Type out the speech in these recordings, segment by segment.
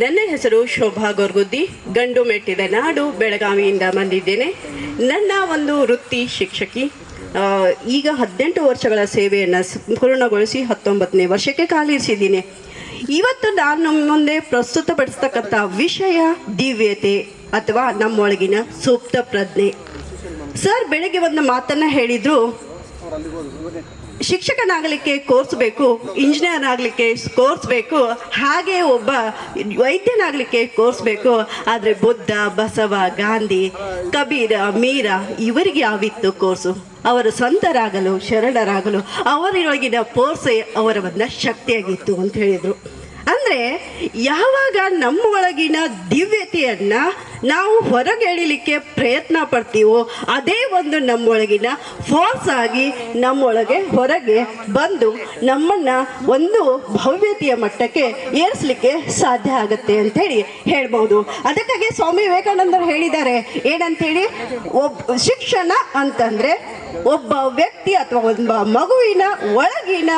ನನ್ನ ಹೆಸರು ಶೋಭಾ ಗೊರ್ಗುದ್ದಿ. ಗಂಡು ಮೆಟ್ಟಿದ ನಾಡು ಬೆಳಗಾವಿಯಿಂದ ಬಂದಿದ್ದೇನೆ. ನನ್ನ ಒಂದು ವೃತ್ತಿ ಶಿಕ್ಷಕಿ. ಈಗ 18 ವರ್ಷಗಳ ಸೇವೆಯನ್ನು ಪೂರ್ಣಗೊಳಿಸಿ 19ನೇ ವರ್ಷಕ್ಕೆ ಕಾಲಿರಿಸಿದ್ದೀನಿ. ಇವತ್ತು ನಾನು ನಮ್ಮ ಮುಂದೆ ಪ್ರಸ್ತುತಪಡಿಸ್ತಕ್ಕಂಥ ವಿಷಯ ದಿವ್ಯತೆ ಅಥವಾ ನಮ್ಮೊಳಗಿನ ಸುಪ್ತ ಪ್ರಜ್ಞೆ. ಸರ್ ಬೆಳಗ್ಗೆ ಒಂದು ಮಾತನ್ನು ಹೇಳಿದರು, ಶಿಕ್ಷಕನಾಗಲಿಕ್ಕೆ ಕೋರ್ಸ್ ಬೇಕು, ಇಂಜಿನಿಯರ್ ಆಗಲಿಕ್ಕೆ ಕೋರ್ಸ್ ಬೇಕು, ಹಾಗೆ ಒಬ್ಬ ವೈದ್ಯನಾಗಲಿಕ್ಕೆ ಕೋರ್ಸ್ ಬೇಕು. ಆದರೆ ಬುದ್ಧ, ಬಸವ, ಗಾಂಧಿ, ಕಬೀರ, ಮೀರಾ ಇವರಿಗೆ ಯಾವಿತ್ತು ಕೋರ್ಸು? ಅವರು ಸಂತರಾಗಲು, ಶರಣರಾಗಲು ಅವರೊಳಗಿನ ಪೋರ್ಸೆ ಅವರ ಒಂದು ಶಕ್ತಿಯಾಗಿತ್ತು ಅಂತ ಹೇಳಿದರು. ಅಂದರೆ ಯಾವಾಗ ನಮ್ಮ ಒಳಗಿನ ದಿವ್ಯತೆಯನ್ನು ನಾವು ಹೊರಗೆ ಎಳಿಲಿಕ್ಕೆ ಪ್ರಯತ್ನ ಪಡ್ತೀವೋ ಅದೇ ಒಂದು ನಮ್ಮೊಳಗಿನ ಫೋರ್ಸ್ ಆಗಿ ನಮ್ಮೊಳಗೆ ಹೊರಗೆ ಬಂದು ನಮ್ಮನ್ನು ಒಂದು ಭವ್ಯತೆಯ ಮಟ್ಟಕ್ಕೆ ಏರಿಸಲಿಕ್ಕೆ ಸಾಧ್ಯ ಆಗುತ್ತೆ ಅಂಥೇಳಿ ಹೇಳ್ಬೋದು. ಅದಕ್ಕಾಗಿ ಸ್ವಾಮಿ ವಿವೇಕಾನಂದರು ಹೇಳಿದ್ದಾರೆ ಏನಂತೇಳಿ, ಶಿಕ್ಷಣ ಅಂತಂದರೆ ಒಬ್ಬ ವ್ಯಕ್ತಿ ಅಥವಾ ಒಬ್ಬ ಮಗುವಿನ ಒಳಗಿನ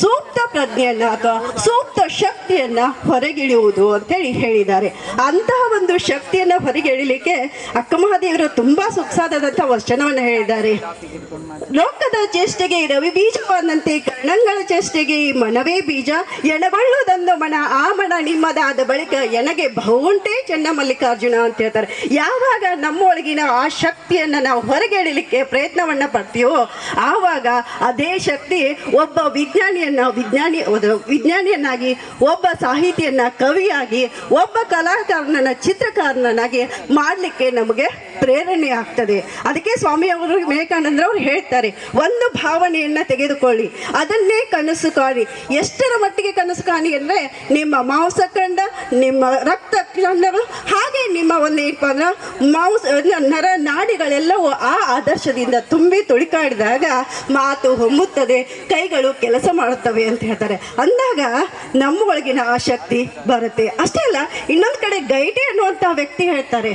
ಸೂಕ್ತ ಪ್ರಜ್ಞೆಯನ್ನು ಅಥವಾ ಸೂಕ್ತ ಶಕ್ತಿಯನ್ನು ಹೊರಗಿಳಿಯುವುದು ಅಂತೇಳಿ ಹೇಳಿದ್ದಾರೆ. ಅಂತಹ ಒಂದು ಶಕ್ತಿಯನ್ನು ಹೊರಗೆಳಿಲಿಕ್ಕೆ ಅಕ್ಕಮಹಾದೇವರು ತುಂಬ ಸೊಗಸಾದಂಥ ವಚನವನ್ನು ಹೇಳಿದ್ದಾರೆ. ಲೋಕದ ಚೇಷ್ಟೆಗೆ ರವಿ ಬೀಜವಾದಂತೆ ಕರ್ಣಂಗಳ ಚೇಷ್ಟೆಗೆ ಈ ಮನವೇ ಬೀಜ, ಎಣಬಳ್ಳುವುದೊಂದು ಮನ, ಆ ಮನ ನಿಮ್ಮದಾದ ಬಳಿಕ ಎನಗೆ ಬಹುಂಟೆ ಚೆನ್ನ ಮಲ್ಲಿಕಾರ್ಜುನ ಅಂತ ಹೇಳ್ತಾರೆ. ಯಾವಾಗ ನಮ್ಮೊಳಗಿನ ಆ ಶಕ್ತಿಯನ್ನು ನಾವು ಹೊರಗೆಳಿಲಿಕ್ಕೆ ಪ್ರಯತ್ನವನ್ನು ಪಡ್ತೀವೋ ಆವಾಗ ಅದೇ ಶಕ್ತಿ ಒಬ್ಬ ವಿಜ್ಞಾನಿಯನ್ನಾಗಿ, ಒಬ್ಬ ಸಾಹಿತಿಯನ್ನ ಕವಿಯಾಗಿ, ಒಬ್ಬ ಕಲಾಕಾರನನ್ನ ಚಿತ್ರಕಾರನಾಗಿ ಮಾಡಲಿಕ್ಕೆ ನಮಗೆ ಪ್ರೇರಣೆ ಆಗ್ತದೆ. ಅದಕ್ಕೆ ಸ್ವಾಮಿಯವರು ವಿವೇಕಾನಂದರವರು ಹೇಳ್ತಾರೆ, ಒಂದು ಭಾವನೆಯನ್ನು ತೆಗೆದುಕೊಳ್ಳಿ, ಅದನ್ನೇ ಕನಸು ಕಾಣಿ. ಎಷ್ಟರ ಮಟ್ಟಿಗೆ ಕನಸು ಕಾಣಿ ಅಂದರೆ ನಿಮ್ಮ ಮಾಂಸಖಂಡ, ನಿಮ್ಮ ರಕ್ತ ಖಂಡಗಳು, ಹಾಗೆ ನಿಮ್ಮ ಒಂದು ಏನಪ್ಪ ಅಂದ್ರೆ ನರ ನಾಡಿಗಳೆಲ್ಲವೂ ಆ ಆದರ್ಶದಿಂದ ತುಂಬಿ ತುಳಿಕಾಡಿದಾಗ ಮಾತು ಹೊಮ್ಮುತ್ತದೆ, ಕೈಗಳು ಕೆಲಸ ಮಾಡುತ್ತವೆ ಅಂತ ಹೇಳ್ತಾರೆ. ಅಂದಾಗ ನಮ್ಮ ಒಳಗಿನ ಆ ಶಕ್ತಿ ಬರುತ್ತೆ. ಅಷ್ಟೇ ಅಲ್ಲ, ಇನ್ನೊಂದು ಕಡೆ ಗೈಟೆ ಅನ್ನುವಂಥ ವ್ಯಕ್ತಿ ಹೇಳ್ತಾರೆ,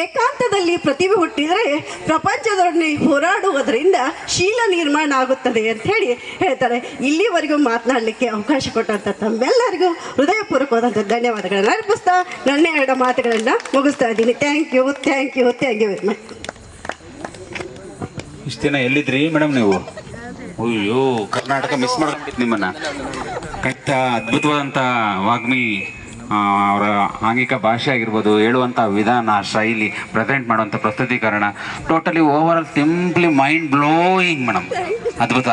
ಏಕಾಂತದಲ್ಲಿ ಪ್ರತಿಭೆ ಹುಟ್ಟಿದರೆ ಪ್ರಪಂಚದೊಡನೆ ಹೋರಾಡುವುದರಿಂದ ಶೀಲ ನಿರ್ಮಾಣ ಆಗುತ್ತದೆ ಅಂತ ಹೇಳಿ ಹೇಳ್ತಾರೆ. ಇಲ್ಲಿವರೆಗೂ ಮಾತನಾಡಲಿಕ್ಕೆ ಅವಕಾಶ ಕೊಟ್ಟಂಥ ತಮ್ಮೆಲ್ಲರಿಗೂ ಹೃದಯಪೂರ್ವಕವಾದಂಥ ಧನ್ಯವಾದಗಳನ್ನು ಅರ್ಪಿಸ್ತಾ ನನ್ನ 2 ಮಾತುಗಳನ್ನು ಮುಗಿಸ್ತಾ ಇದ್ದೀನಿ. Thank you very much. ಇಷ್ಟು ದಿನ ಎಲ್ಲಿದ್ರಿ ಮೇಡಮ್ ನೀವು? ಅಯ್ಯೋ, ಕರ್ನಾಟಕ ಮಿಸ್ ಮಾಡ್ಕೊಂಡಿತ್ತು ನಿಮ್ಮನ್ನ. ಕಟ್ಟ ಅದ್ಭುತವಾದಂಥ ವಾಗ್ಮಿ, ಅವರ ಆಂಗಿಕ ಭಾಷೆ ಆಗಿರ್ಬೋದು, ಹೇಳುವಂಥ ವಿಧಾನ, ಶೈಲಿ, ಪ್ರೆಸೆಂಟ್ ಮಾಡುವಂಥ ಪ್ರಸ್ತುತೀಕರಣ, totally over all simply mind blowing madam. ಅದ್ಭುತ.